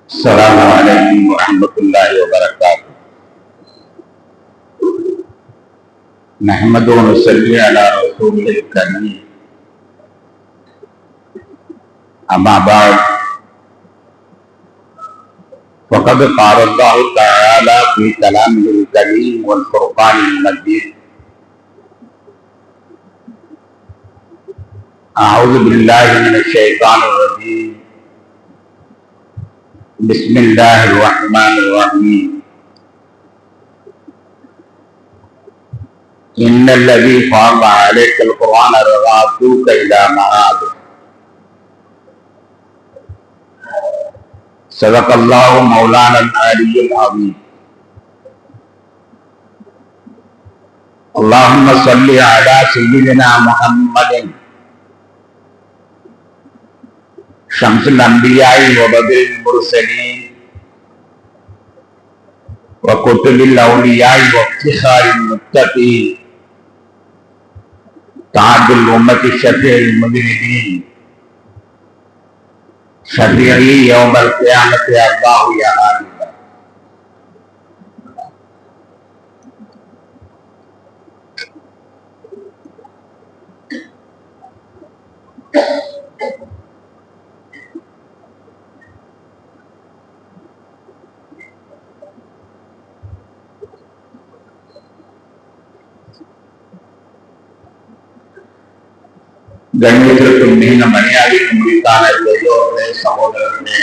السلام عليكم ورحمة الله وبركاته. نحمد ونصلي على رسوله الكريم. أما بعد فقد قال الله تعالى في كلامه الكريم والفرقان المجيد: أعوذ بالله من الشيطان الرجيم. بسم الله الرحمن الرحيم. إن الذي فرض عليك القرآن لرادوك إلى معاد. صدق الله مولانا العلي العظيم. اللهم صل على سيدنا محمد شمس الأنبياء وبدر المرسلين وكتب الأولياء وافتخار المتقين تاج الأمة شفيع المذنبين شفيعي يوم القيامة الله يا عالم. கண்ணியத்திற்கும் மிகுந்த மரியாதைக்கும் உரித்தான பெரியோர்களே, சகோதரர்களே,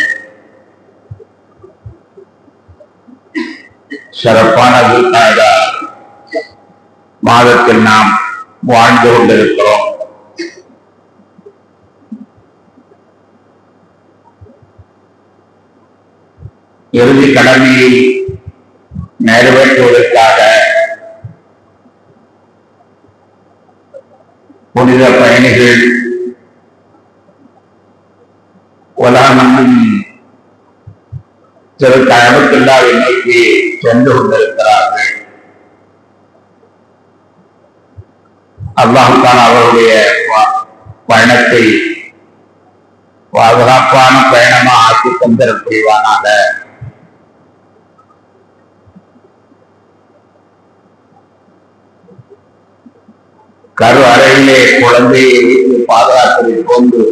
சிறப்பான துல்காதா மாதத்தில் நாம் வாழ்ந்து கொண்டிருக்கிறோம். இறுதி கடமையை நிறைவேற்றுவதற்காக புனித பயணிகள் உலகமெங்கும் திரு கஅபத்துல்லாஹை நோக்கி சென்று கொண்டிருக்கிறார்கள். அல்லாஹ் தான் அவருடைய பயணத்தை பாதுகாப்பான பயணமா ஆக்கி தந்திர புரிவானாக. கரு அறையிலே குழந்தையை வைத்து பாதுகாப்பதை போன்று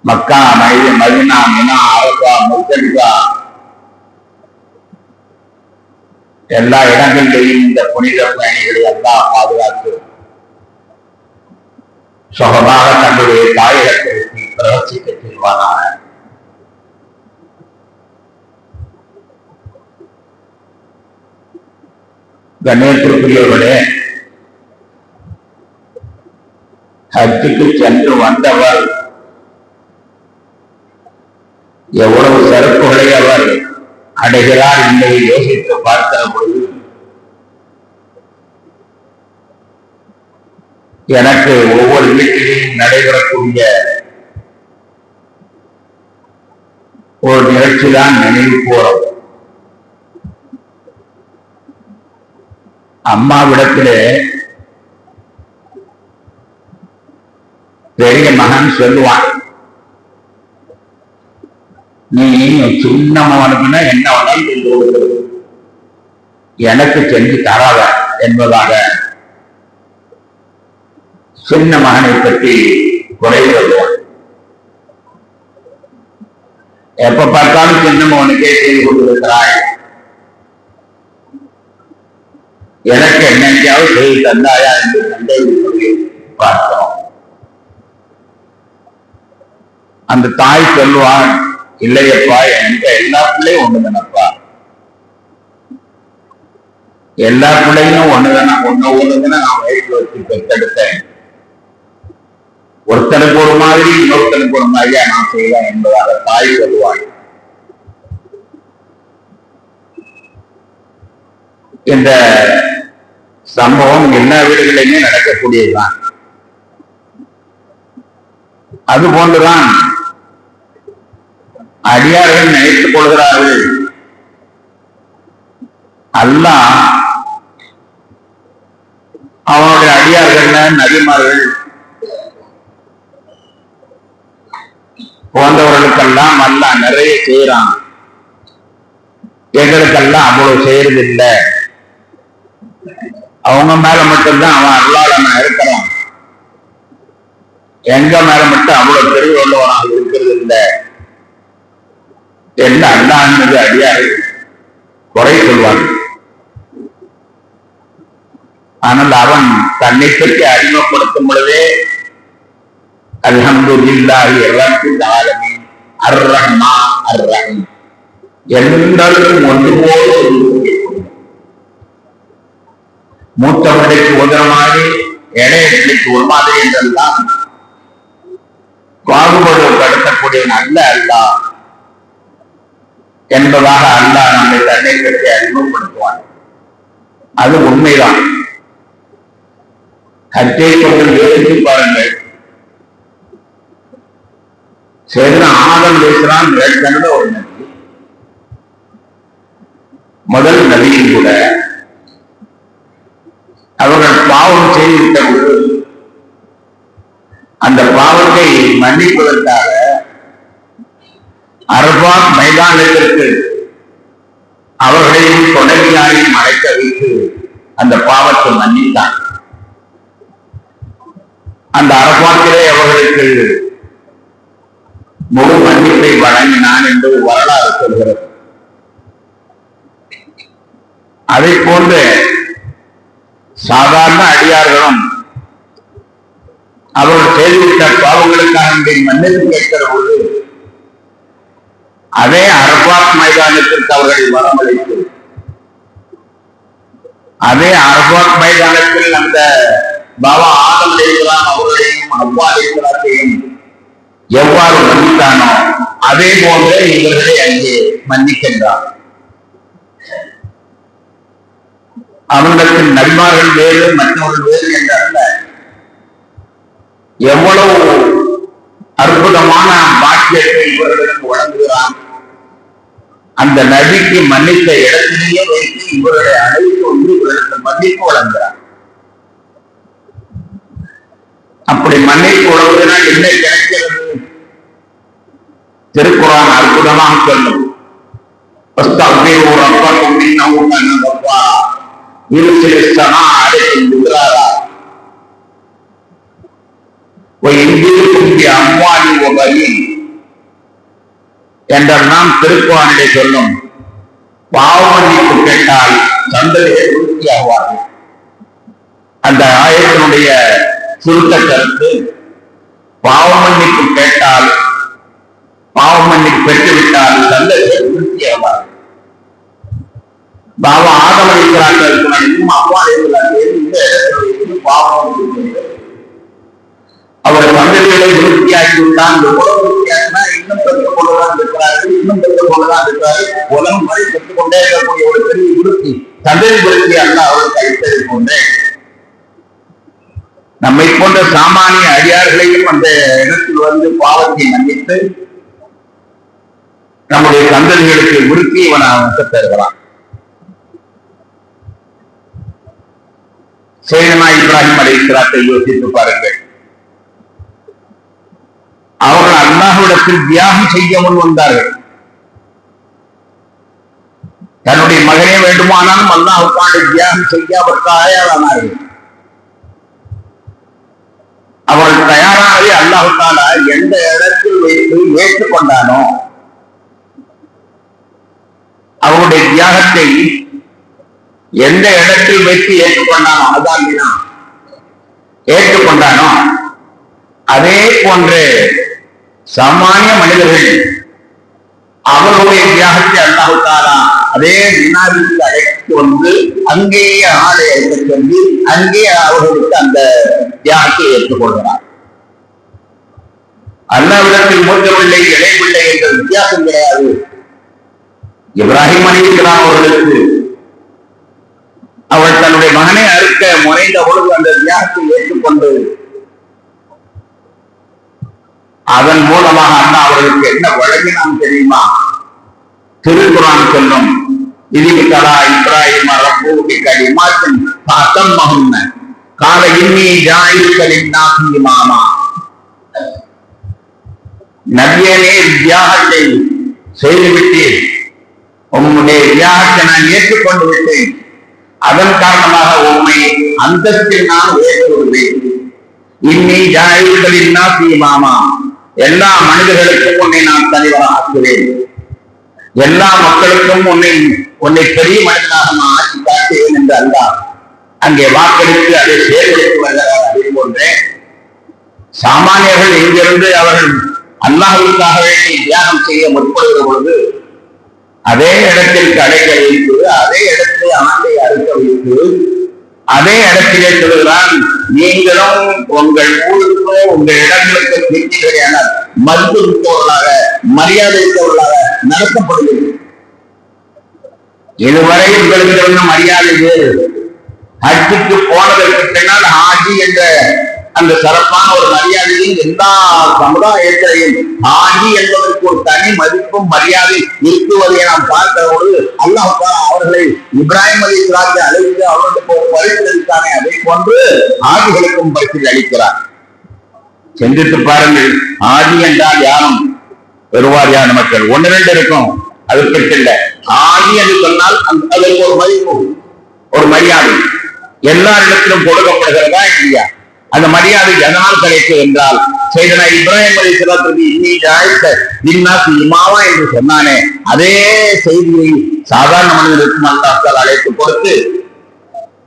மக்கா, மதீனா, மினா, அரபா, முஸ்தலிஃபா எல்லா இடங்களிலேயும் இந்த புனித பயணிகளை எல்லாம் பாதுகாத்து சுகமாக தன்னுடைய தாயகத்திற்கு பிரவசிக்க செல்வானாக. கணேசத்திற்குரியவர்களே, ஹஜ்ஜுக்கு சென்று வந்தவர் எவ்வளவு சிறப்புகளை அவர் அடைகிறார் என்பதை யோசித்து பார்க்கிற பொழுது எனக்கு ஒவ்வொரு வீட்டிலையும் நடைபெறக்கூடிய ஒரு நிகழ்ச்சி தான் நினைவு போறது. அம்மாவிடத்திலே பெரிய மகன் சொல்லுவான், நீ சின்ன மகனுக்குன்னா என்ன வேணாலும் செஞ்சு கொடுக்கிறது, எனக்கு செஞ்சு தராத என்பதாக சின்ன மகனை பற்றி குறை சொல்லுவான். எப்ப பார்த்தாலும் சின்ன மகனுக்கே செய்து கொண்டிருக்கிறாய், எனக்கு என்னைக்காவது செய்து தந்தாயா என்று சந்தேகத்தை பார்த்தோம். அந்த தாய் சொல்லுவான், இல்லையப்பா, என்கிட்ட எல்லா பிள்ளையும் ஒண்ணுதானப்பா, எல்லா பிள்ளையும் ஒண்ணுதானே, ஒண்ணுதானே நான் வயிற்றுல வச்சு பெற்றெடுத்தேன், ஒருத்தனுக்கு ஒரு மாதிரி இன்னொருத்தனுக்கு ஒரு மாதிரியா நான் செய்வேன் என்பதாக தாய் சொல்லுவாள். இந்த சம்பவம் எல்லா வீடுகளிலுமே நடக்கக்கூடியதுதான். அது போன்றுதான் அடியார்கள் நினைத்துக் கொள்கிறார்கள், அல்லாஹ் அவனுடைய அடியார்கள் நபிமார்கள் போன்றவர்களுக்கெல்லாம் அல்லாஹ் நிறைய செய்யறான். எங்களுக்கெல்லாம் அவ்வளவு செய்யறதில்லை. அவங்க மேல மட்டும்தான் அவன் அருளாளனா இருக்கிறான். எங்க மேல மட்டும் அவ்வளவு தெளிவு உள்ளவனாக இருக்கிறது இல்லை என்று அல்லாஹ் மீது அடியார்கள் குறை சொல்வான். ஆனால் அவன் தன்னை பற்றி அறிமுகப்படுத்தும் பொழுதே அல்ஹம்துலில்லாஹி ரப்பில் ஆலமீன் அர் ரஹ்மான் அர் ரஹீம் என்றாலும் ஒன்று போல மூத்த பிள்ளைக்கு ஒரு மாதிரி இளைய பிள்ளைக்கு ஒரு மாதிரி என்றெல்லாம் பாகுபாடுபடுத்தக்கூடிய நல்ல அல்லாஹ் என்பதாக அல்லாஹ் நம்மை தன்னை பற்றி அறிமுகப்படுத்துவான். அது உண்மைதான். கற்றை கொண்டு யோசித்து பாருங்கள். சரிதான், ஆதம் பேசுறான் ஏற்கனவே ஒரு நபி, முதல் நபியும் கூட. அவர்கள் பாவம் செய்துவிட்ட பொழுது அந்த பாவத்தை மன்னிப்பதற்காக அரபாத் மைதானத்திற்கு அவர்களையும் தொடர்ச்சியாரையும் அழைக்க வைத்து அந்த பாவத்தை மன்னித்தான். அந்த அரபாத்திலே அவர்களுக்கு முழு மன்னிப்பை வழங்கினான் என்று வரலாறு சொல்கிறது. அதை போன்று சாதாரண அடியார்களும் அவர்கள் செய்துவிட்ட பாவங்களுக்காக மன்னிப்பு கேட்கிற பொழுது அதே அரபாத் மைதானத்திற்கு அவர்கள் வரவழைத்து அதே அரபாத் மைதானத்தில் அந்த பாபா ஆதம் அலைஹிஸ்ஸலாம் அவர்களையும் அவ்வா அலைஹிஸ்ஸலாத்தையும் எவ்வாறு மன்னித்தானோ அதே போன்றே இவர்களை அங்கே மன்னிக்கின்றார். அவர்களுக்கு நபிமார்கள் வேறு மற்றவர்கள் வேறு என்றல்ல, எவ்வளவு அற்புதமான பாக்கியத்தை இவர்களுக்கு வழங்குகிறான். அந்த நபிக்கு மன்னித்த இடத்திலேயே வைத்து இவர்களை அழைத்து வந்து இவர்களுக்கு மன்னிப்பு வழங்குகிறார். அப்படி மன்னிப்பு வழங்குவதனால் என்ன கிடைக்கிறது? திருக்குர்ஆன் அற்புதமாக சொல்லும். என்றெல்லாம் திருக்குர்ஆனிலே சொல்லும். பாவ மன்னிப்பு கேட்டால் சந்ததிகள் விருத்தியாவார்கள். அந்த ஆயத்தினுடைய சுருக்க கருத்து, பாவ மன்னிப்பு கேட்டால், பாவ மன்னிப்பு பெற்றுவிட்டால் சந்ததிகள் விருத்தியாவார்கள். பாபா ஆதம் அலைஹிஸ்ஸலாம் அவ்வா அலைஹிஸ்ஸலாம் பாவம் அவர் சந்ததிகளை விருத்தியாக்கிவிட்டான். எவ்வளவு விருத்தியாக்கினா இன்னும் பெற்றுக் கொண்டுதான் இருக்கிறார்கள், இன்னும் பெற்றுக் கொண்டுதான் இருக்கிறார்கள். உலகம் வரை பெற்றுக் கொண்டே இருக்கக்கூடிய ஒரு பெரிய விருத்தி, சந்ததி விருத்தி அல்ல அவருக்கு அளித்ததை போன்றே நம்மை போன்ற சாமானிய அடியார்களையும் அந்த இடத்தில் வந்து பாவத்தை மன்னித்து நம்முடைய சந்ததிகளுக்கு விருத்தி இவன் தருகிறான். சையதுனா இப்ராஹிம் அலைஹிஸ்ஸலாத்தை யோசித்து பாருங்கள். அவர்கள் அல்லாஹ்விடத்தில் தியாகம் செய்ய முன் வந்தார்கள். தன்னுடைய மகனே வேண்டுமானாலும் அல்லாஹ்வுக்காக தியாகம் செய்ய அவர் தயாரானார்கள். அவர்கள் தயாரானதை அல்லாஹ் தஆலா எந்த இடத்தில் வைத்து ஏற்றுக்கொண்டானோ அவருடைய தியாகத்தை எந்த இடத்தில் வைத்து ஏற்றுக்கொண்டானோ ஏற்றுக்கொண்டானோ அதே போன்று சாமானிய மனிதர்கள் அவர்களுடைய தியாகத்தை அல்லாஹ் தஆலா அதே வினாவிற்கு அழைத்து வந்து அங்கேயே ஆளை அழைத்து சொல்லி அங்கேயே அவர்களுக்கு அந்த தியாகத்தை ஏற்றுக்கொள்கிறார். அல்லாஹ்விடத்தில் மூத்த பிள்ளை இளைய பிள்ளை என்ற வித்தியாசம் கிடையாது. இப்ராஹிம் அலைஹிஸ்ஸலாம் அவர்களுக்கு அவள் தன்னுடைய மகனை அறுக்க முனைந்த பொழுது அந்த தியாகத்தை ஏற்றுக்கொண்டு அதன் மூலமாக அண்ணா அவர்களுக்கு என்ன வழங்கினான் தெரியுமா? திருக்குர்ஆன் சொல்லும், இதில் கலா இப்ராஹிம் ரப்பூஹு கலிமாத்தின் ஃபஅத்தம்மஹுன்ன. கால இன்னி ஜாயில்களின் நாசி மாமா, நபியனே தியாகத்தை செய்துவிட்டேன், உம்முடைய தியாகத்தை நான் ஏற்றுக்கொண்டு விட்டேன், அதன் காரணமாக உண்மை அந்தஸ்தில் நான் உயர்த்துள்ளேன். இன்னி ஜாயில்களின் நாசி மாமா, எல்லா மனிதர்களுக்கும் உன்னை நான் தலைவராக ஆக்குவேன், எல்லா மக்களுக்கும் உன்னை பெரிய மனிதனாக நான் ஆட்சி காட்டுவேன் என்று அல்லாஹ் அங்கே வாக்களித்து அதை செயல்படுத்தி வருகிறார். அதே போன்றே சாமானியர்கள் இங்கிருந்து அவர்கள் அல்லாஹ்வுக்காக வேண்டி தியாகம் செய்ய முற்படுகிற பொழுது அதே இடத்தில் கடைகள் வைத்து, அதே இடத்திலே ஆண்டை அறுக்க வைத்து, அதே இடத்திலே சொல்கிறான், நீங்களும் உங்கள் ஊருக்கு உங்கள் இடங்களுக்கு திருச்சிகளையான மதிப்பு மிக்கவர்களாக மரியாதை மிக்கவர்களாக நடத்தப்படுகிறது. இதுவரை உங்களுக்கு இருந்த மரியாதை வேறு. ஹஜ்ஜுக்கு போனதற்கு பின்னால் ஹாஜி என்ற அந்த சிறப்பான ஒரு மரியாதையும் எல்லா சமுதாயத்திலையும் ஹாஜி என்பதற்கு ஒரு தனி மதிப்பும் மரியாதை இருக்குவதை நாம் பார்க்கிற பொழுது அல்லாஹ் அவர்களை இப்ராஹிம் அலைஹிஸ்ஸலாத்தை அழைத்து அவர்களுக்கு ஒரு பரிசு அளித்தானே, அதை போன்று ஹாஜிகளுக்கும் பரிசு அளிக்கிறார். சிந்தித்து பாருங்கள், ஹாஜி என்றால் யாரும் பெறுவாரியான மக்கள் ஒன்று ரெண்டு இருக்கும், அதற்கு இல்லை. ஹாஜி என்று சொன்னால் அதற்கு ஒரு மதிப்பு, ஒரு மரியாதை எல்லாரிடத்திலும் கொடுக்கப்படுகிறதா இல்லையா? அந்த மரியாதை எதனால் கிடைக்கும் என்றால், செய்தனா இப்ராஹிம் அலைஹிஸ்ஸலாத்துக்கு இன்னி ஜாயில்க லின்னாசி இமாமா என்று சொன்னானே, அதே செய்தியை சாதாரண மனிதர்களுக்கும் அல்லாஹ் அழைத்து கொடுத்து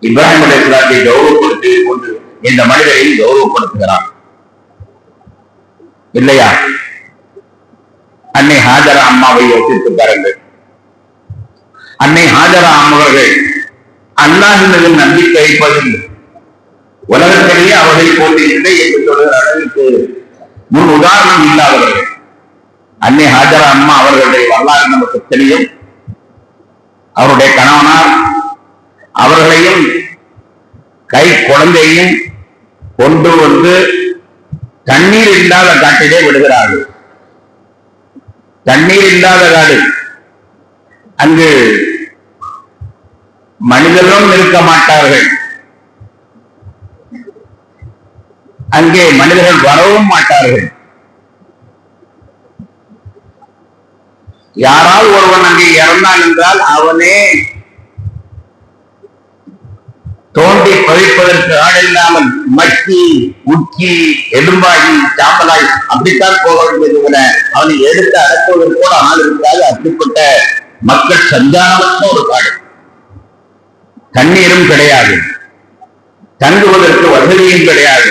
இப்ராஹிம் அலைஹிஸ்ஸலாத்தை கௌரவப்படுத்தி கொண்டு இந்த மனிதரை கௌரவப்படுத்துகிறான் இல்லையா? அன்னை ஹாஜரா அம்மாவை யோசித்து பாருங்கள். அன்னை ஹாஜரா அம்மாவர்கள் அல்லாஹ்வின் நம்பிக்கை வைப்பதில் உலகத்திலேயே அவர்களை போட்டியில்லை என்று சொல்கிற அளவிற்கு முன் உதாரணம் இல்லாதவர்கள். அன்னை ஹாஜரா அம்மா அவர்களுடைய வரலாறு நமக்கு தெரியும். அவருடைய கணவனார் அவர்களையும் கை குழந்தையும் கொண்டு வந்து தண்ணீர் இல்லாத காட்டிலே விடுகிறார்கள். தண்ணீர் இல்லாத காடு, அங்கு மனிதர்களும் இருக்க மாட்டார்கள், அங்கே மனிதர்கள் வரவும் மாட்டார்கள். யாரால் ஒருவன் அங்கே இறந்தான் என்றால் அவனே தோண்டி பழிப்பதற்கு ஆள் இல்லாமல் மக்கி உக்கி எலும்பாகி சாம்பலாய் அப்படித்தான் போக வேண்டியது. அவனை எடுத்து அடக்குவதற்கு கூட ஆள் இருக்காது. அப்படிப்பட்ட மக்கள் சஞ்சாரமற்ற ஒரு காடு, தண்ணீரும் கிடையாது, தங்குவதற்கு வசதியும் கிடையாது,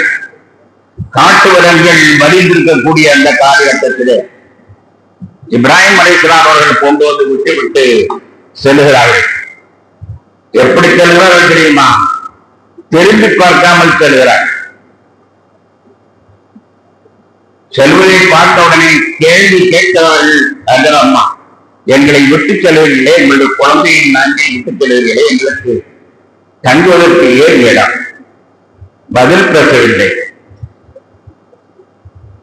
காட்டு விலங்குகள் மறிந்திருக்கக்கூடிய அந்த காலகட்டத்திலே இப்ராஹிம் அலைஹிஸ்ஸலாம் அவர்கள் கொண்டு வந்து விட்டு விட்டு செல்கிறார்கள். எப்படி செல்கிறார்கள் தெரியுமா? திரும்பி பார்க்காமல் செல்கிறார். செல்வதை பார்த்த உடனே கேள்வி கேட்கிறவர்கள் அதன் அம்மா, எங்களை விட்டு செல்வதில்லை, எங்களுடைய குழந்தையின் நாங்கள் விட்டு செல்வதில்லை, எங்களுக்கு தங்குவதற்கு ஏன் இடம்? பதில் பேசவில்லை.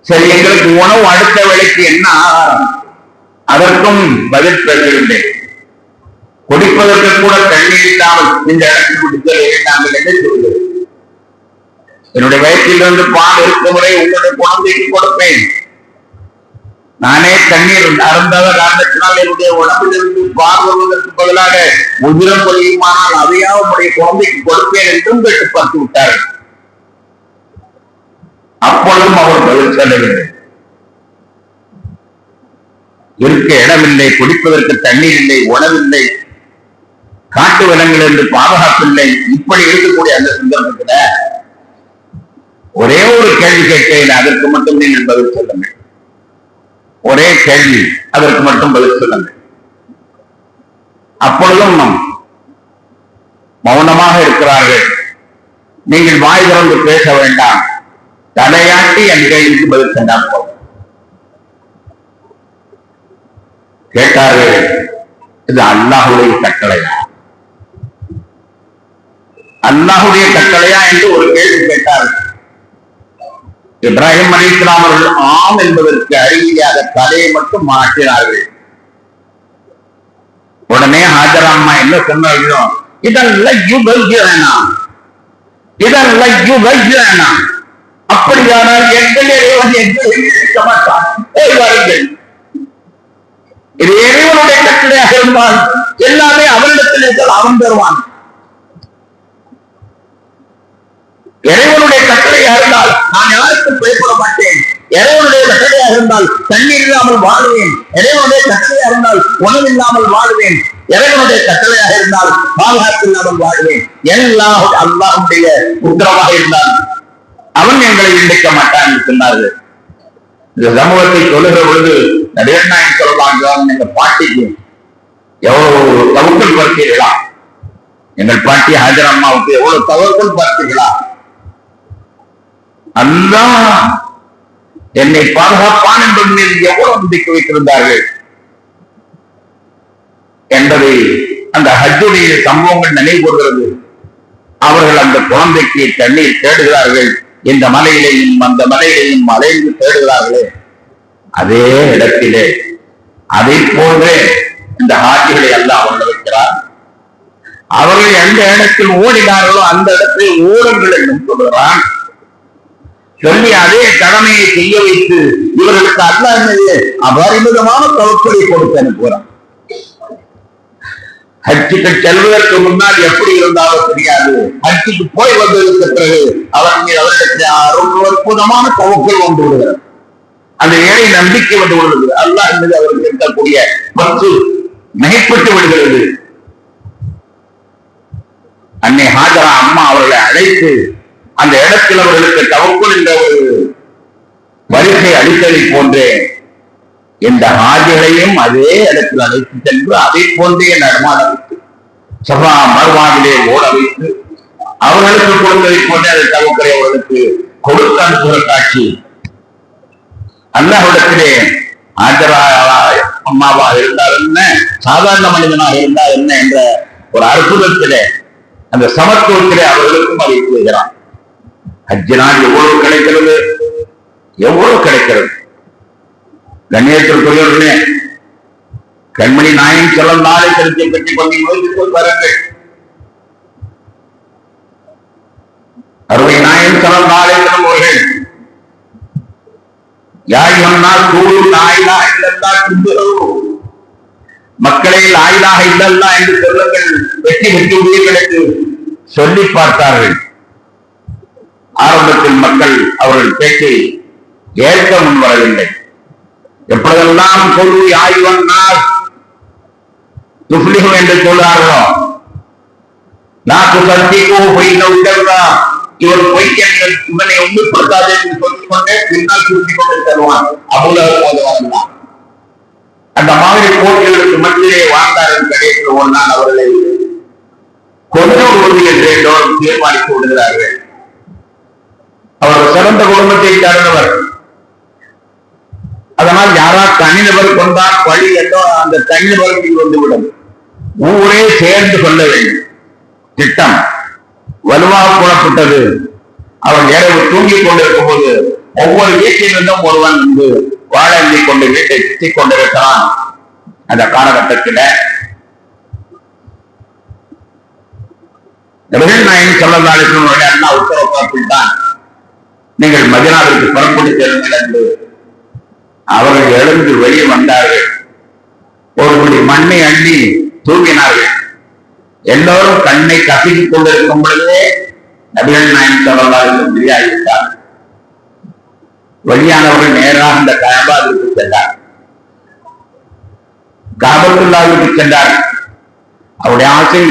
சரி, எங்களுக்கு உணவு அடுத்த வேளைக்கு என்ன ஆகாரம்? அதற்கும் பதில் பேசவில்லை. குடிப்பதற்கு கூட தண்ணீர் இல்லாமல் இந்த இடத்தில் குடிக்க நாங்கள் என்ன சொல்வது? என்னுடைய வயிற்றிலிருந்து பால் இருக்கும் முறை உங்களுடைய குழந்தைக்கு கொடுப்பேன். நானே தண்ணீர் அருந்தாத காரணத்தினால் என்னுடைய உடம்பிலிருந்து பால் வருவதற்கு பதிலாக உதிரம் பொழியுமானால் அதையாவது உங்களுடைய குழந்தைக்கு கொடுப்பேன் என்றும் கேட்டு பார்த்து விட்டார்கள். அப்பொழுதும் அவர் பதில் சொல்லவில்லை. இருக்க இடமில்லை, குடிப்பதற்கு தண்ணீர் இல்லை, உணவில்லை, காட்டு விலங்கிலிருந்து பாதுகாப்பில்லை. இப்படி இருக்கக்கூடிய அந்த சந்தர்ப்பத்துல ஒரே ஒரு கேள்வி கேட்கிறேன், அதற்கு மட்டும் நீங்கள் பதில் சொல்லுங்கள். ஒரே கேள்வி, அதற்கு மட்டும் பதில் சொல்லுங்கள். அப்பொழுதும் மௌனமாக இருக்கிறார்கள். நீங்கள் வாய் திறந்து பேச வேண்டாம், தலையாட்டி என் கேள்விக்கு பதில் சென்றால் போதும். கேட்டார்கள், இது அல்லாஹ்வுடைய கட்டளையா? அல்லாஹ்வுடைய கட்டளையா என்று ஒரு கேள்வி கேட்டார்கள். இப்ராஹிம் அலைஹிஸ்ஸலாம் அவர்கள் ஆம் என்பதற்கு அறிவியாக தலையை மட்டும் மாற்றினார்கள். உடனே ஹாஜரா அம்மா என்ன சொன்னார்களோ, இதெல்லாம் வேணாம், இதெல்லாம் அப்படியானால் எங்கள் இறைவன் எங்களை இருக்க மாட்டான். வாருங்கள், இது இறைவனுடைய கட்டளையாக இருந்தால் எல்லாமே அவனிடத்தில் இருந்தால் அவன் தருவான். இறைவனுடைய கட்டளையாக இருந்தால் நான் யாருக்கும் பயப்பட மாட்டேன். இறைவனுடைய கட்டளையாக இருந்தால் தண்ணீர் இல்லாமல் வாழுவேன். இறைவனுடைய கட்டளையாக இருந்தால் உணவு இல்லாமல் வாழுவேன். இறைவனுடைய கட்டளையாக இருந்தால் பாதுகாப்பு இல்லாமல் வாழ்வேன். எல்லாம் அல்லாஹ்வுடைய உத்தரவாக இருந்தால் அவன் எங்களை இணைக்க மாட்டான் என்று சொன்னார்கள். இந்த சமூகத்தை சொல்லுகிற பொழுது நபிகள் நாயகம் ஸல்லல்லாஹு அலைஹி வஸல்லம் எங்கள் பாட்டிக்கு எவ்வளவு தவக்கல் பார்த்தீர்களா? எங்கள் பாட்டி ஹாஜர் அம்மாவுக்கு எவ்வளவு தவக்கல் பார்த்தீர்களா? அல்லாஹ் என்னை பாதுகாப்பான் என்பது மீது எவ்வளவு நம்பிக்கை வைத்திருந்தார்கள் என்பதை அந்த ஹஜ்ஜுடைய சம்பவங்கள் நினைவுறுகிறது. அவர்கள் அந்த குழந்தைக்கு தண்ணீர் தேடுகிறார்கள். இந்த மலையிலேயும் அந்த மலையிலேயும் அலைந்து தேடுகிறார்களே, அதே இடத்திலே அதை போன்றே இந்த ஹாஜிகளை எல்லாம் ஓட வைக்கிறார். அவர்கள் எந்த இடத்தில் ஓடினார்களோ அந்த இடத்தில் ஓடுங்கள் என்று சொல்கிறான். சொல்லி அதே கடமையை செய்ய வைத்து இவர்களுக்கு அல்லாஹ் அபரிமிதமான தவக்கலை கொடுத்து அனுப்புகிறான். ஹஜ்ஜுக்கு செல்வதற்கு முன்னால் எப்படி இருந்தாலும் தெரியாது. ஹஜ்ஜுக்கு போய் வந்ததற்கு பிறகு அவர்களுக்கு அற்புதமான தவக்கல் வந்து விடுகிறது. அந்த ஏழை நம்பிக்கை வந்து விடுகிறது. அல்லாஹ் என்பது அவர்களுக்கு இருக்கக்கூடிய பற்று மிகைப்பட்டு விடுகிறது. அன்னை ஹாஜரா அம்மா அவர்களை அழைத்து அந்த இடத்தில் அவர்களுக்கு தவக்கல் என்ற ஒரு வரிசை அளித்ததை போன்றே இந்த ஹாஜிகளையும் அதே இடத்தில் அழைத்து சென்று அதை போன்றே நடமாட வைத்து சபா மறுவாவிலே ஓட வைத்து அவர்களுக்கு கொடுத்ததை போன்றே அதை தவக்கலை அவர்களுக்கு கொடுத்து அனுப்புகிற காட்சி அல்லாஹ்விடத்திலே ஹாஜரா அம்மாவா இருந்தால் என்ன, சாதாரண மனிதனாக இருந்தால் என்ன என்ற ஒரு அற்புதத்திலே அந்த சமத்துவத்திலே அவர்களுக்கும் அதை செய்கிறான். ஹஜ்ஜினால் எவ்வளவு கிடைக்கிறது, எவ்வளவு கிடைக்கிறது. கண்ணியத்திற்குரியவர்களே, கண்மணி நாயகம் ஸல்லல்லாஹு அலைஹி வஸல்லம் பற்றி கொஞ்சம் யோசித்து பாருங்கள். அருமை நாயகம் ஸல்லல்லாஹு அலைஹி வஸல்லம் அவர்கள் மக்களை லா இலாஹ இல்லல்லாஹ் என்று சொல்லுங்கள், வெற்றி பெற்று உயிர்களுக்கு சொல்லி பார்த்தார்கள். ஆரம்பத்தில் மக்கள் அவர்கள் பேச்சை ஏற்க முன்வரவில்லை. எப்பொழுதெல்லாம் கொள்வி ஆய்வனால் துஃப்லிஹு என்று சொல்றார்களோ, நாக்கு சத்தியோ பொய்னா இவர் பொய்யங்கள் இவனை உண்மைப்படுத்தாது என்று சொல்லிக் கொண்டே பின்னால் சுருட்டிக் கொண்டு தருவான். அவ்வளவு அந்த மாதிரி போட்டிகளுக்கு மத்தியிலே வாழ்ந்தார்கள். கடைசியில் ஒரு நாள் அவர்களை கொண்டு உறுதி என்று எல்லோரும் தீர்மானித்து விடுகிறார்கள். அவர் சிறந்த குடும்பத்தை சார்ந்தவர். அதனால் யாரா தனிநபர் கொண்டால் பழி என்றோ அந்த தனிநபருக்கு வந்துவிடும். ஊரே சேர்ந்து கொள்ள வேண்டும். திட்டம் வலுவாக போடப்பட்டது. அவன் இரவு தூங்கிக் கொண்டிருக்கும் போது ஒவ்வொரு வீட்டிலிருந்தும் ஒருவன் வந்து வாழ எண்ணி கொண்டு வீட்டை சுற்றிக் கொண்டிருக்கிறான். அந்த காலகட்டத்தில் நபிகள் நாயகம் ஸல்லல்லாஹு அலைஹி வஸல்லம் அண்ணா உத்தரவு பிறப்பித்தான், நீங்கள் மதீனாவிற்கு புறப்பட்டு செல்லுங்கள் என்று. அவர்கள் எழுந்து வெளியே வந்தார்கள். ஒரு குடி மண்ணை அள்ளி தூங்கினார்கள். எல்லோரும் கண்ணை கசிக்கிக் கொண்டிருக்கும் பொழுதே நபிகள் நாயகம் ஸல்லல்லாஹு அலைஹி வஸல்லம் வெளியாகிவிட்டார். வெளியானவர்கள் நேராக அந்த கஅபாவிற்கு சென்றார். காபத்துல்லாஹ்வுக்கு சென்றார். அவருடைய ஆசை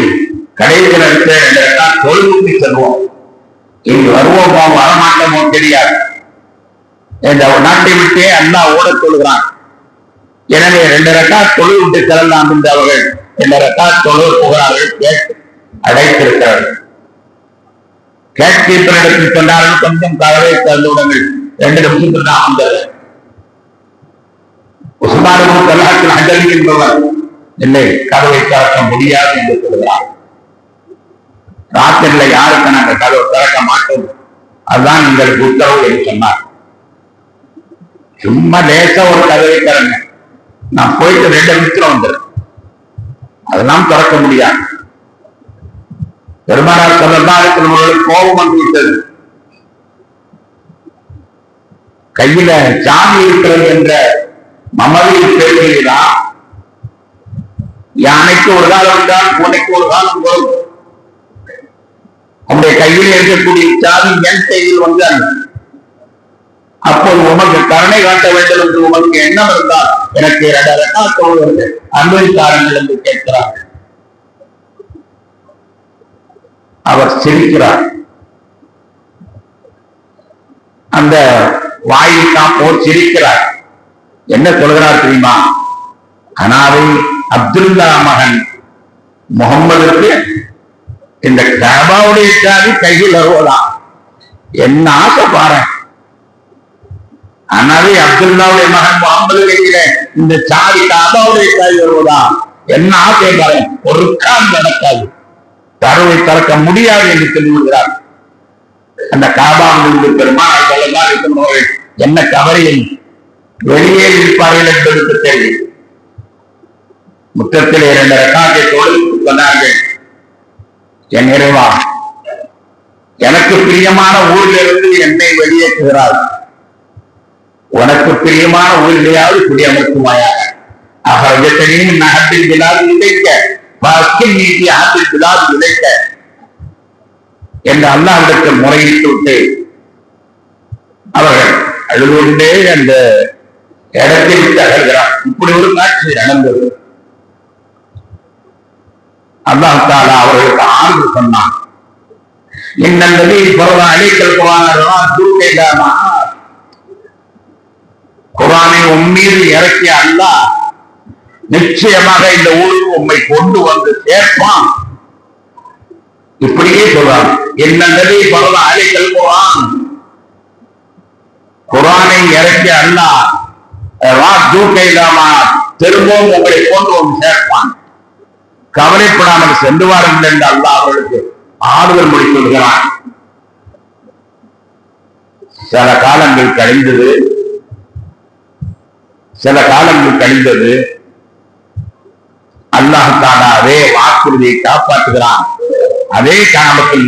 கடைசியில் இருக்கிற தொழுவுக்கு செல்வோம், இங்கு வருவோமோ வரமாட்டோமோ தெரியாது. இந்த நாட்டை விட்டே அல்லாஹ் ஓடச் சொல்கிறான். எனவே 2 ரக்காத் தொழுது விட்டு செல்லலாம் என்று அவர்கள் 2 ரக்காத் தொழுது போகிறார்கள். அடைத்திருக்கிறார்கள். கேட்கின்றத்தில் சொன்னார்கள், கொஞ்சம் கதவை திறந்து விடுங்கள், 2 நிமிஷத்துக்கு தான் வந்தது. உஸ்மான் தல்ஹாத்தில் ஹஜ்ஜி என்பவர் இல்லை, கதவை திறக்க முடியாது என்று சொல்கிறார். ராத்திரில யாருக்கு நாங்கள் கதவை திறக்க மாட்டோம், அதுதான் எங்களுக்கு உத்தரவு என்று சொன்னார். சும்மா லேசா ஒரு கதவை திறங்க, நான் போயிட்டு 2 நிமிஷத்துல வந்துடுறேன், அதெல்லாம் திறக்க முடியாது. பெருமானார் ஸல்லல்லாஹு அலைஹி வஸல்லம் அவர்களுக்கு கோபம் வந்து விட்டது. கையில சாவி இருக்கிறது என்ற மமதையில் பேசுகிறா. யானைக்கு ஒரு காலம் என்றால் பூனைக்கு ஒரு காலம் வரும். அவருடைய கையில் இருக்கக்கூடிய சாவி என் கையில் வந்தால் அப்போது உமக்கு கருணை காட்ட வேண்டும் என்று உமக்கு எண்ணம் இருந்தால் எனக்கு 2 ரக்காத் அனுமதித்தார்கள் என்று கேட்கிறார். அவர் சிரிக்கிறார். அந்த வாயில் காப்போ சிரிக்கிறார். என்ன சொல்கிறார் தெரியுமா? அனாதை அப்துல்லா மகன் முகம்மதுக்கு இந்த கஅபாவுடைய சாவி கையில் வருவதாம். என்ன ஆசை பாரு. அனாதை அப்துல்லாவுடைய மகன் முகம்மது கையில இந்த சாவி கஅபாவுடைய சாவி வருவதா? என்ன ஆசை பாரு. ஒரு கால் நடக்காது, கதவை திறக்க முடியாது என்று சொல்லிவிடுகிறார். அந்த காபாவிலிருந்து பெருமானார் ஸல்லல்லாஹு அலைஹி வஸல்லம் அவர்கள் என்ன கவலையில் வெளியே இருப்பார்கள் என்பதற்கு தெரியும். முற்றத்திலே 2 ரக்காத்தை தொழுது சொன்னார்கள், என் இறைவா, எனக்கு பிரியமான ஊரிலிருந்து என்னை வெளியேற்றுகிறார், உனக்கு பிரியமான ஊரிலேயாவது குடியமர்த்துவாயாக. அகஜத்தனின் நகத்தில் விழாது இழைக்க பஸ்கின் நீட்டி ஆற்றில் விழாது இழைக்க என்று அல்லாஹ்விடத்தில் முறையிட்டு விட்டு அவர்கள் அழுதுகொண்டே அந்த இடத்தை விட்டு அகழ்கிறார். இப்படி ஒரு காட்சி நடந்தது. அல்லாஹ் தஆலா அவர்களுக்கு ஆறுதல் சொன்னான். இன்னல்லதி ஃபரத அலைக்கல் குர்ஆன குர்ஆனை உம்மீது இறக்கிய அல்லாஹ் நிச்சயமாக இந்த ஊருக்கு உம்மை கொண்டு வந்து சேர்ப்பான். இப்படியே சொல்றாங்க. இன்னல்லதி ஃபரத அலைக்கல் குர்ஆனை இறக்கிய அல்லாஹ் திரும்பவும் உங்களை கொண்டு வந்து சேர்ப்பான். கவலைப்படாமல் சென்று வாருங்கள் என்று அல்லாஹ் அவர்களுக்கு ஆறுதல் மொழி சொல்கிறான். சில காலங்கள் கழிந்தது. அல்லாஹ் தஆலா அதே வாக்குறுதியை காப்பாற்றுகிறான். அதே காரணத்தில்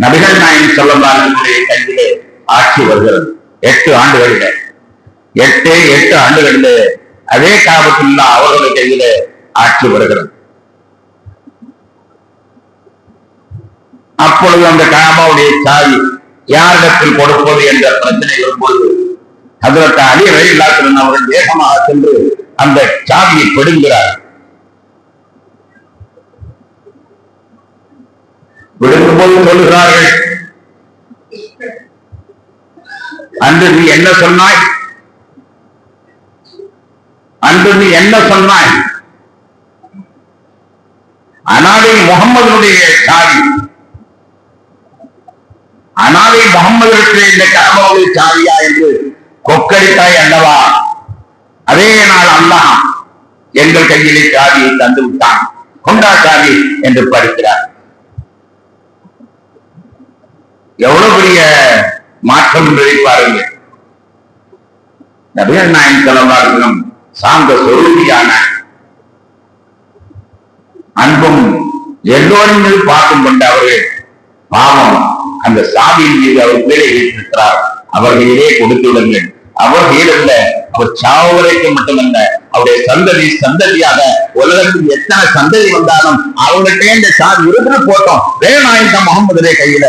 நபிகள் நாயகம் ஸல்லல்லாஹு அலைஹி வஸல்லம் கையிலே ஆட்சி வருகிறது. 8 ஆண்டுகளிலே 8 ஆண்டுகளிலே அதே காரணத்தில் அவர்களுடைய கையிலே ஆட்சி வருகிறது. அப்பொழுது அந்த கஅபாவுடைய சாவி யாரிடத்தில் கொடுப்பது என்ற பிரச்சனை வரும்போது ஹஜ்ரத் அலி ரலியல்லாஹு அன்ஹு அவர்கள் வேகமாக சென்று அந்த சாவியை பிடுங்குகிறார். விடுங்கும்போது சொல்லுகிறார்கள், அன்று நீ என்ன சொன்னாய்? அனாதை முகம்மதுடைய சாவி, அனாதை முகம்மது இந்த கஅபாவுடைய சாவியா என்று கொக்கரித்தாய் அல்லவா? அதே நாள் அல்லாஹ் எங்கள் கையிலே சாவியை தந்து விட்டான். கொண்டா சாவி என்று படிக்கிறார். எவ்வளவு பெரிய மாற்றம் என்பதை பாருங்கள். நபிகள் நாயகம் ஸல்லல்லாஹு அலைஹி வஸல்லம் சாந்த சொரூபியான அன்பும் எல்லோரும் மீது பார்க்கும் கொண்ட அவர்கள் பாவம் அந்த சாவியின் மீது அவர் பேரை வைத்திருக்கிறார். அவர்களிலே கொடுத்து விடுங்கள். அவர்கள் அல்ல, அவர் சாவு வரைக்கும் மட்டுமல்ல, அவருடைய சந்ததியாக உலகத்தில் எத்தனை சந்ததி வந்தாலும் அவங்கள்டே இந்த சாவி இருந்து போட்டோம். வேநாயகம் முகமதுடைய கையில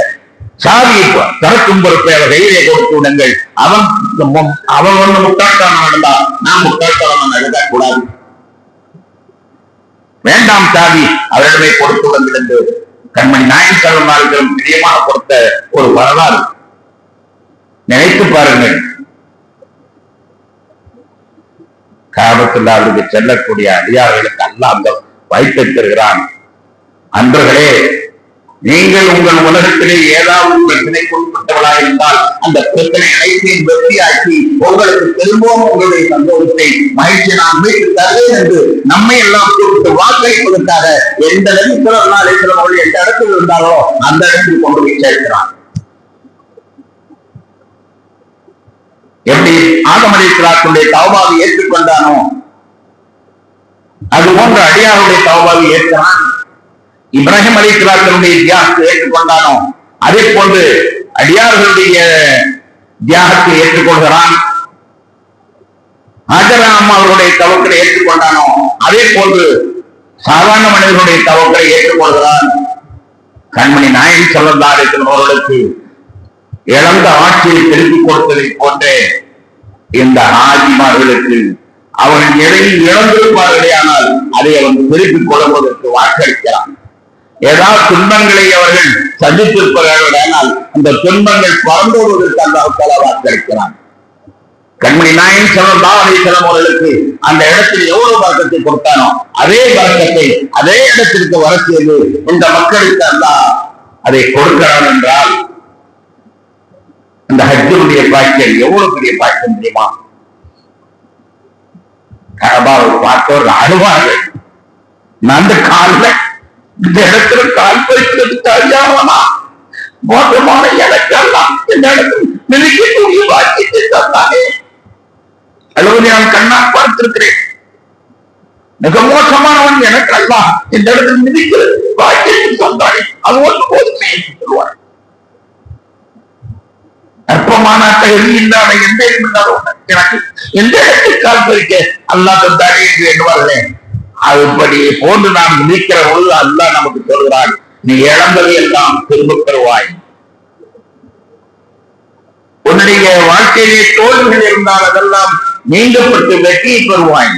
சாவியை திறக்கும் பொறுப்பை அவர் கையிலே கொடுத்து விடுங்கள். அவன் ஒண்ணு முட்டாள்தனம் நடந்தா நான் முட்டாள்தனம் நடக்கக்கூடாது. வேண்டாம், சாவி அவரிடமே கொடுத்து விடுங்கள் என்று கண்மணி நாயகம் ஸல்லல்லாஹு அலைஹி வஸல்லம் பிரியமாக கொடுத்த ஒரு வரலாறு நினைத்து பாருங்கள். கஅபத்துல்லாஹ்வுக்கு செல்லக்கூடிய அடியார்களுக்கு அல்லாஹ் அந்த வாய்ப்பை தருகிறான். அன்பர்களே, நீங்கள் உங்கள் உலகத்திலே ஏதாவது பிரச்சனைக்கு உட்பட்டவர்களாக இருந்தால் அந்த பிரச்சனை அனைத்தையும் வெற்றியாக்கி உங்களுக்கு திரும்பவும் உங்களுடைய சந்தோஷத்தை மகிழ்ச்சி நான் மீட்டு தருவேன் என்று நம்மை எல்லாம் கொடுத்து வாக்களிப்பதற்காக எந்த அவர்கள் எந்த இடத்தில் இருந்தாலோ அந்த இடத்தில் கொண்டு போய் சேர்க்கிறான். எப்படி ஆதம் அலைஹிஸ்ஸலாத்துடைய தௌபாவை ஏற்றுக்கொண்டானோ அது போன்ற அடியாருடைய தௌபாவை ஏற்கிறான். இப்ராஹிம் அலைஹிஸ்ஸலாத்துடைய தியாகத்தை ஏற்றுக்கொண்டானோ அதே போன்று அடியார்களுடைய தியாகத்தை ஏற்றுக்கொள்கிறான். ஹாஜரா அம்மா அவர்களுடைய தவக்கலை ஏற்றுக்கொண்டானோ அதே போன்று சாதாரண மனிதர்களுடைய தவக்கலை ஏற்றுக்கொள்கிறான். கண்மணி நாயகம் ஸல்லல்லாஹு அலைஹி வஸல்லம் அவர்களுக்கு இழந்த ஆட்சியை திருப்பிக் கொடுத்ததை போன்றே இந்த ஹாஜிமார்களுக்கு அவர்கள் எதையும் இழந்திருப்பார்களே, ஆனால் அதை அவன் திருப்பிக் கொள்வதற்கு வாக்களிக்கிறான். ஏதாவது துன்பங்களை அவர்கள் சந்தித்திருப்பார்கள், அந்த துன்பங்கள் பறந்தோடுவதற்கு அந்த வாக்களிக்கிறான். கண்மணி நாயகம் ஸல்லல்லாஹு அலைஹி வஸல்லம் அவர்களுக்கு அந்த இடத்தில் எவ்வளவு பரக்கத்தை கொடுத்தானோ அதே பரக்கத்தை அதே இடத்திற்கு வர செய்து இந்த மக்களுக்கு அல்லாஹ் அதை கொடுக்கிறான் என்றால் இந்த ஹஜ்ஜுடைய பாக்கியம் எவ்வளவு பெரிய பாக்கியம் தெரியுமா? கஅபாவை பார்த்தோர் அழுவார்கள். நான் அந்த காலில் இந்த இடத்துல கால் பறிக்கிறதுக்கு அறியாமனா மோசமான எனக்கெல்லாம் இந்த இடத்துல மிதிக்கக்கூடிய பாக்கியத்தை தந்தானே. அளவு நான் கண்ணால் பார்த்திருக்கிறேன். மிக மோசமானவன் எனக்கு அல்ல இந்த இடத்தில் மிதிக்கிறது பாக்கியத்தை தந்தானே, அது ஒன்று போதுமே சொல்லுவார். அற்பமான தகுதி இல்லாத எந்த எனக்கு எந்த இடத்தில் கால் பறிக்க அல்லாஹ் தந்தானே என்று எண்ணுவார்களே, அதுபடி போன்று நாம் நிற்கிற பொழுது அல்லாஹ் நமக்கு சொல்கிறான், நீ இழந்ததை எல்லாம் திரும்ப பெறுவாய். உன்னுடைய வாழ்க்கையிலே தோல்விகள் இருந்தால் அதெல்லாம் நீங்கப்பட்டு வெற்றியை பெறுவாய்.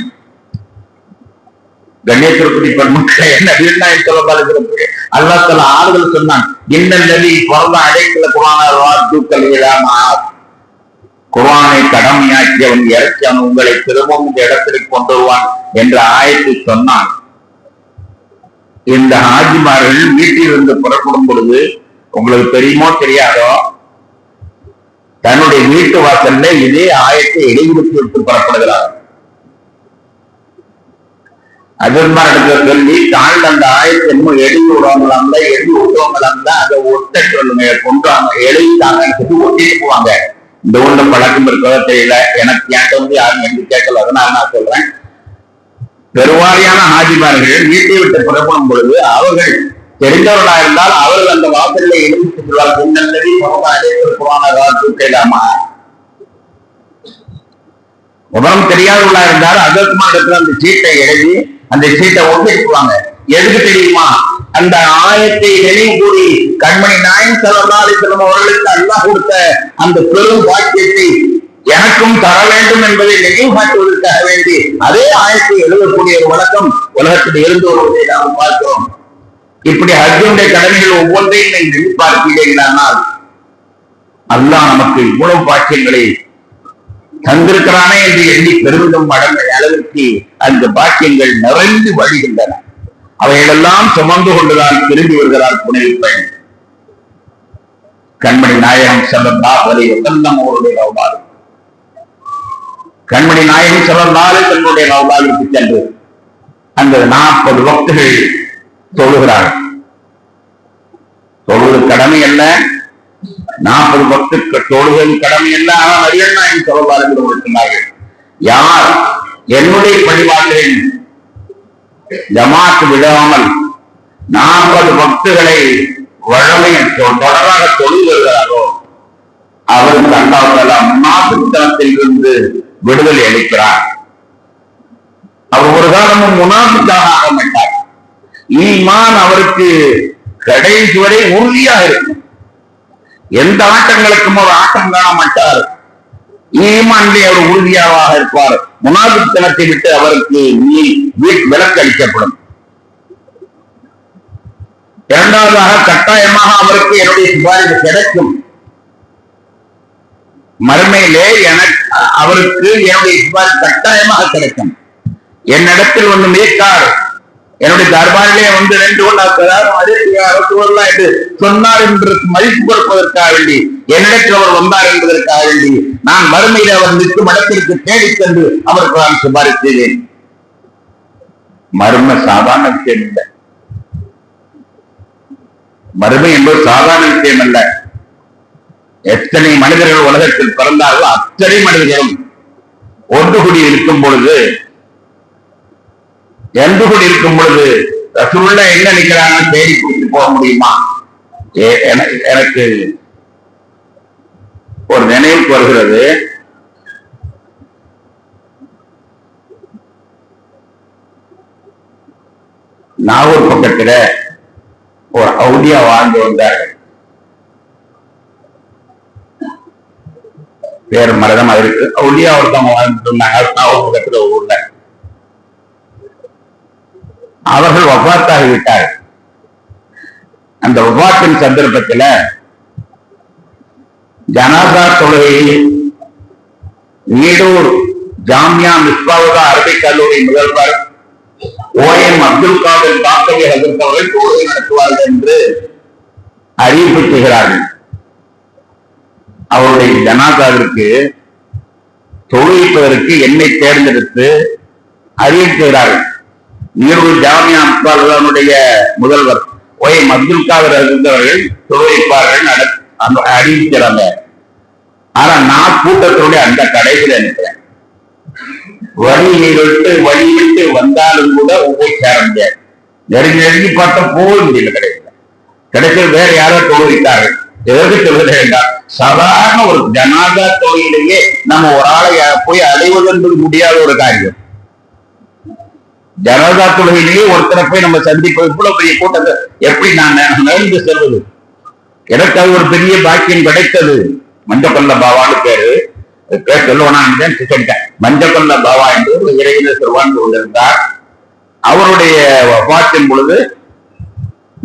கணேசபதி பெருமக்களை என்ன வீழ்நாய் சொல்லப்படுகிறது அல்லாஹ் தஆலா ஆறுதல் சொன்னான். இன்னல்லதி பரத அடைக்கல குர்ஆன் வாத்துக்கள் இல்லாம குர்ஆனை கடமையாக்கியவன் இறக்கியவன் உங்களை திரும்பவும் இந்த இடத்திற்கு கொண்டு வருவான் என்ற ஆயத்தை சொன்னான். இந்த ஹாஜிமார்கள் வீட்டிலிருந்து புறப்படும் பொழுது உங்களுக்கு தெரியுமோ தெரியாதோ, தன்னுடைய வீட்டு வாசல்ல இதே ஆயத்தை எழுதி விட்டு புறப்படுகிறார். அஜர்மாரிடத்துல சொல்லி தாழ்ந்த அந்த ஆயத்தை இன்னும் எழுதி விடுவாங்களாம், எழுதி விடுவாங்களாம் தான் அதை ஒட்ட சொல்லுங்க, கொண்டு வாங்க, எழுதிட்டாங்கன்னு சொல்லி ஒட்டிட்டு போவாங்க. இந்த ஊர்ல பழக்கம் இருக்கிறதோ தெரியல, எனக்கு கேட்ட யாரும் என்று கேட்கல, அதனால நான் சொல்றேன். பெருவாரியான ஹாஜிமார்கள் வீட்டை விட்டு புறப்படும் பொழுது அவர்கள் தெரிந்தவர்களா இருந்தால் அவர்கள் அந்த வாசலில் எழுதிட்டு சொல்வார்கள். விவரம் தெரியாதவர்களா இருந்தால் அதற்கு இடத்துல அந்த சீட்டை எழுதி அந்த சீட்டை ஒட்டிடுவாங்க. எதுக்கு தெரியுமா? அந்த ஆயத்தை நினைவு கூறி கண்மணி நாயகம் ஸல்லல்லாஹு அலைஹி வஸல்லம் அவர்களுக்கு அல்லாஹ் கொடுத்த அந்த பெரும் பாக்கியத்தை எனக்கும் தர வேண்டும் என்பதை நினைவுகாட்டுவதற்காக வேண்டி அதே ஆயத்தை எழுதக்கூடிய ஒரு வழக்கம் உலகத்தில் இருந்து வருவதை நாம் பார்க்கிறோம். இப்படி ஹஜ்ஜுடைய கடமைகள் ஒவ்வொன்றையும் நீங்கள் பார்க்கிறீர்களானால் அல்லாஹ் நமக்கு இவ்வளவு பாக்கியங்களை தந்திருக்கிறானே என்று எண்ணி பெருமிதம் அடங்க அளவிற்கு அந்த பாக்கியங்கள் நிறைந்து வழிகின்றன. அவைகளெல்லாம் சுமந்து கொண்டுதான் திரும்பி வருகிறார் புனித பெண் கண்மணி நாயகம் ஸல்லல்லாஹு அலைஹி வஸல்லம் அவருடைய ரவுலால். கண்மணி நாயகம் ஸல்லல்லாஹு அலைஹி தன்னுடைய ரவுலாலுக்கு சென்று அந்த 40 வக்துகள் தொழுகிறார்கள். தொழுவது கடமை அல்ல, 40 வக்துக்கு தொழுவது கடமை அல்ல. ஆனால் நபிகள் நாயகம் ஸல்லல்லாஹு அலைஹி வஸல்லம் சொன்னார்கள், யார் என்னுடைய பள்ளிவாசலில் ஜமாத் விடாமல் 40 வக்துகளை வழமையில் தொடராக தொழுது வருகிறாரோ அவருக்கு அல்லாஹ் தஆலா முனாஃபிக்தனத்தில் இருந்து விடுதலை அளிக்கிறார். அவர் ஒரு காலமும் முனாஃபிக்காக ஆக மாட்டார். ஈமான் அவருக்கு கடைசி வரை உறுதியாக இருக்கும். எந்த ஆட்டங்களுக்கும் அவர் ஆட்டம் காண மாட்டார். ஈமானிலே அவர் உறுதியாக இருப்பார். முனாஃபிக்தனத்தை விட்டு அவருக்கு விலக்கு அளிக்கப்படும். இரண்டாவதாக கட்டாயமாக அவருக்கு என்னுடைய சிபாரிசு கிடைக்கும். மறுமையிலே அவருக்கு என்னுடைய சிபாரிசு கட்டாயமாக கிடைக்கும். என்னிடத்தில் ஒன்று மீட்டார், என்னுடைய தர்பாரிலே வந்து 2 என்று சொன்னார் என்று மதிப்பு கொடுப்பதற்காக வேண்டி என்னிடத்தில் அவர் வந்தார் என்பதற்காக வேண்டி நான் மறுமையிலே அவர் நிற்கும் இடத்திற்கு தேடி சென்று அவருக்கு நான் சிபாரிசு செய்தேன். மர்ம சாதாரண விஷயம் இல்லை. மறுமை என்பது சாதாரண விஷயம் அல்ல. எத்தனை மனிதர்கள் உலகத்தில் பிறந்தார்களோ அத்தனை மனிதர்களும் ஒன்று கூடி இருக்கும் பொழுது ரசூலுல்லா எங்க நிக்கிறாங்க தேடி கூட்டி போக முடியுமா? எனக்கு ஒரு நினைவுக்கு வருகிறது. நாகூர் பக்கத்துல ஒரு அவுலியா வாழ்ந்து வந்தார்கள். வேறு மரதமா இருக்கு. அவுலியா ஒருத்தவங்க வாழ்ந்துட்டு இருந்தாங்க நாகூர் பக்கத்துல ஊர்ல. அவர்கள் வஃபாத்தாகி விட்டார்கள். அந்த வஃபாத்தின் சந்தர்ப்பத்துல ஜனாசா தொழுகையை நீடூர் ஜாமியா மிஸ்பாவுல்லா அரபிக் கல்லூரி முதல்வர் OM அப்துல் காதர் தாக்கவி ஹஜரத் அவர்கள் தொழுகை நடத்துவார்கள் என்று அறிவிப்பு செய்கிறார்கள். அவருடைய ஜனாசாவிற்கு தொழுவிப்பதற்கு என்னை தேர்ந்தெடுத்து அறிவிக்கிறார்கள். நீடூர் ஜாமியா மிஸ்பாவுல்லாவுடைய முதல்வர் OM அப்துல் காதர் ஹஜரத் அவர்கள் தொழுவிப்பார்கள் அறிவிக்கிறாங்க. ஆனா நான் கூட்டத்தினுடைய அந்த கடைசியில் நினைக்கிறேன். வழி விட்டு வந்தாலும் கூட போய் சேர முடியாது. நெருங்கி பார்த்த போக முடியல. கடைசியில் வேற யாரோ தொழுவித்தார்கள். எதற்கு சொல்ல வேண்டாம், சாதாரண ஒரு ஜனாதா தொழிலேயே நம்ம ஒரு ஆளை போய் அடைவது என்பது முடியாத ஒரு காரியம். ஜனாதா தொழிலேயே ஒருத்தரை போய் நம்ம சந்திப்பது இவ்வளவு பெரிய கூட்டத்தை எப்படி நான் நகர்ந்து செல்வது? எனக்கு அது ஒரு பெரிய பாக்கியம் கிடைத்தது. மஞ்சக்கொல்ல பாவான்னு பேரு சொல்லுவான். மஞ்சக்கொல்ல பாவா என்று ஒரு இறையினர் சொல்வான்னு கொண்டிருந்தார். அவருடைய வஃபாத்தின் பொழுது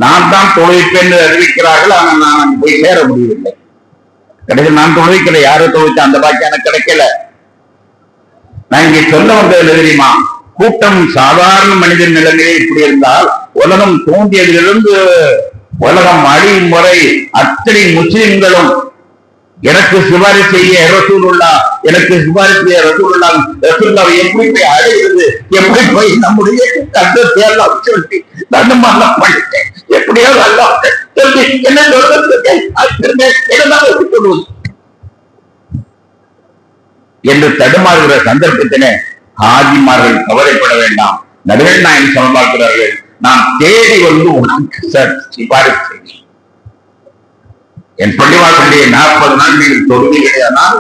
நான் தான் தொழுவிப்பேன் என்று அறிவிக்கிறார்கள். ஆனால் நான் போய் சேர முடியவில்லை. கடைசியில் நான் தொழுவிக்கல, யாரோ தொழுவிச்சா அந்த பாக்கியம் எனக்கு கிடைக்கல. நான் இங்கே சொல்ல வந்தது தெரியுமா? கூட்டம் சாதாரண மனிதன் நிலைமையே இப்படி இருந்தால் உலகம் தோன்றியதிலிருந்து உலகம் அழியும் முறை அத்தனை முஸ்லிம்களும் எனக்கு சிபாரிசு செய்ய ரசூலுல்லா, எனக்கு சிபாரிசு செய்ய ரசூலுல்லாவை எப்படி போய் அடைகிறது, எப்படி போய் நம்முடைய தந்தத்தை எல்லாம் சொல்லி தண்டமாலாம் பண்ணிட்டேன், எப்படியோ நல்லா சொல்லி என்ன சொல்வது என்று தடுமாறுகிற சந்தர்ப்பத்தினே ஹாஜிமார்கள் கவலைப்பட வேண்டாம். நபிகள் நாயகம் சொல்வார்கள், நான் தேடி வந்து உனக்கு சிபாரிசு செய்கிறேன். என் பள்ளிவாசலுடைய 40 நாள் நீங்கள் தொழுவீர்களானால்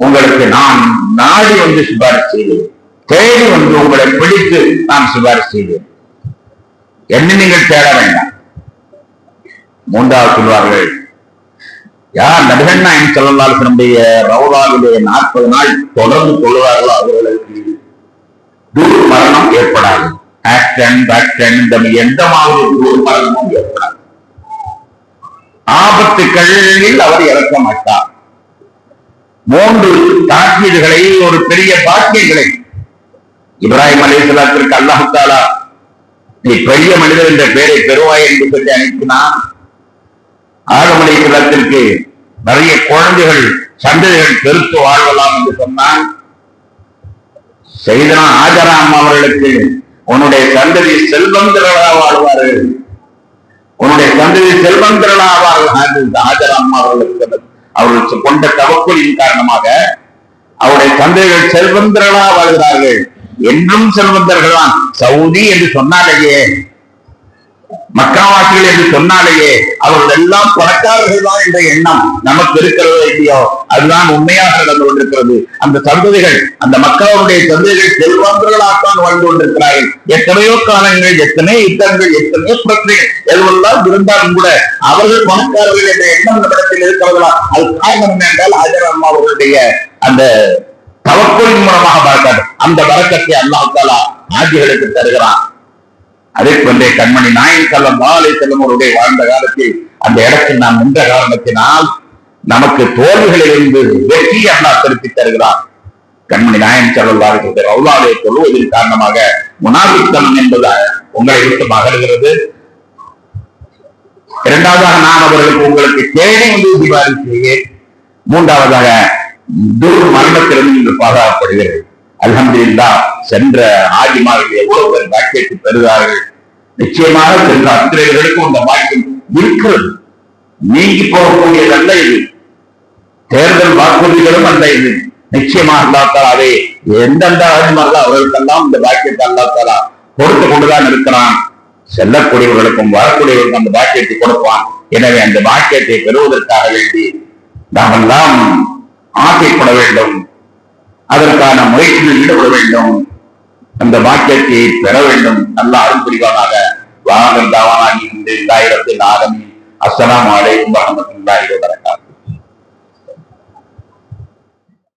உங்களுக்கு நான் நாடி வந்து சிபாரிசு செய்வேன். தேடி வந்து உங்களை பிடித்து நான் சிபாரிசு செய்வேன். என்ன நீங்கள் தேட வேண்டாம். மூன்றாவது சொல்வார்கள், யார் நபிகள் நாயகம் ஸல்லல்லாஹு அலைஹி வஸல்லம் ரவுலாவிலே 40 நாள் தொடர்ந்து கொள்வார்களோ அவர்களுக்கு துர்மரணம் ஏற்படாது. எந்த மாதிரி துர்மரணமும் ஏற்படாது. ஆபத்துக்களில் அவர் இறக்க மாட்டார். 3 தாக்கீதுகளை, ஒரு பெரிய பாக்கியங்களை இப்ராஹிம் அலைஹிஸ்ஸலாத்திற்கு அல்லாஹ் தஆலா நீ பெரிய மனிதர் என்ற பெயரை பெறுவாய் என்று சொல்லி அனுப்பினான். ஆதம் அலைஹிஸ்ஸலாத்திற்கு நிறைய குழந்தைகள் சந்ததிகள் பெருத்து வாழ்வலாம் என்று சொன்னான். செய்தனா ஆஜரா அம்மா அவர்களுக்கு உன்னுடைய சந்ததி செல்வந்தர்களாக வாழ்வார்கள், உன்னுடைய சந்ததி செல்வந்தர்களாவார்கள். ஆஜரா அம்மா அவர்களுக்கு அவர்கள் கொண்ட தவக்குலின் காரணமாக அவருடைய சந்ததிகள் செல்வந்தர்களாக வாழ்கிறார்கள். என்றும் செல்வந்தர்கள் தான். சவுதி என்று சொன்னாலேயே, மக்காவாசிகள் என்று சொன்னாலேயே அவர்கள் எல்லாம் பணக்காரர்கள் தான் என்ற எண்ணம் நமக்கு இருக்கிறதோ இல்லையோ, அதுதான் உண்மையாக நடந்து கொண்டிருக்கிறது. அந்த சந்ததிகள், அந்த மக்காவுடைய சந்ததிகள் செல்வந்தர்களாகத்தான் வாழ்ந்து கொண்டிருக்கிறார்கள். எத்தனையோ காலங்கள், எத்தனை யுத்தங்கள், எத்தனையோ பிரச்சனைகள் எதுவெல்லாம் இருந்தாலும் கூட அவர்கள் பணக்காரர்கள் என்ற எண்ணம் நம்மிடத்தில் இருக்கிறதா? அது காரணம் என்றால் ஹஜர் அம்மா அவர்களுடைய அந்த தவக்குலின் மூலமாக பார்க்காது. அந்த வரக்கத்தை அல்லாஹ் தஆலா ஆஜிகளுக்கு தருகிறான். அதே போன்றே கண்மணி நாயகம் ஸல்லல்லாஹு அலைஹி வஸல்லம் அவருடைய வாழ்ந்த காலத்தில் அந்த இடத்தில் நாம் நின்ற காரணத்தினால் நமக்கு தோல்விகளிலிருந்து வெற்றி அல்லாஹ் திருப்பி தருகிறார். கண்மணி நாயகம் ஸல்லல்லாஹு அலைஹி வஸல்லம் ரவுலாவை தொழுவதன் காரணமாக முனாஃபிக்தனம் என்பது உங்களை விட்டு மகளுகிறது. இரண்டாவதாக நான் அவர்களுக்கு உங்களுக்கு தேடி வந்து சிபாரிசு செய்வேன். மூன்றாவதாக துர்மரணத்திலிருந்து நீங்கள் பாதுகாக்கப்படுகிறது. அல்ஹம்துலில்லாஹ் சென்ற ஆஜிமார்கள் எவ்வளவு பேர் பாக்கியத்தை பெறுகிறார்கள். நிச்சயமாக சென்ற அத்திரைகளுக்கும் அந்த பாக்கியம் இருக்கிறது. நீங்கி போகக்கூடியதல்ல இது. தேர்தல் வாக்குறுதிகளும் அல்ல இது. நிச்சயமாக அல்லாஹ் தஆலா அதை எந்தெந்த ஆஜிமார்கள் அவர்களுக்கெல்லாம் இந்த பாக்கியத்தை அல்லாஹ் தஆலா கொடுத்து கொண்டுதான் இருக்கிறான். செல்லக்கூடியவர்களுக்கும் வரக்கூடியவர்களுக்கும் அந்த பாக்கியத்தை கொடுப்பான். எனவே அந்த பாக்கியத்தை பெறுவதற்காக வேண்டி நாம் எல்லாம் ஆசைப்பட வேண்டும், அதற்கான முயற்சியில் ஈடுபட வேண்டும், அந்த பாக்கியத்தை பெற வேண்டும். நல்ல அருள் புரிவானாக. வாகனம் தாவானாகி இந்த 2000 ஆகமி. அஸ்ஸலாமு அலைக்கும் வரஹ்மத்துல்லாஹி வபரகாத்துஹு.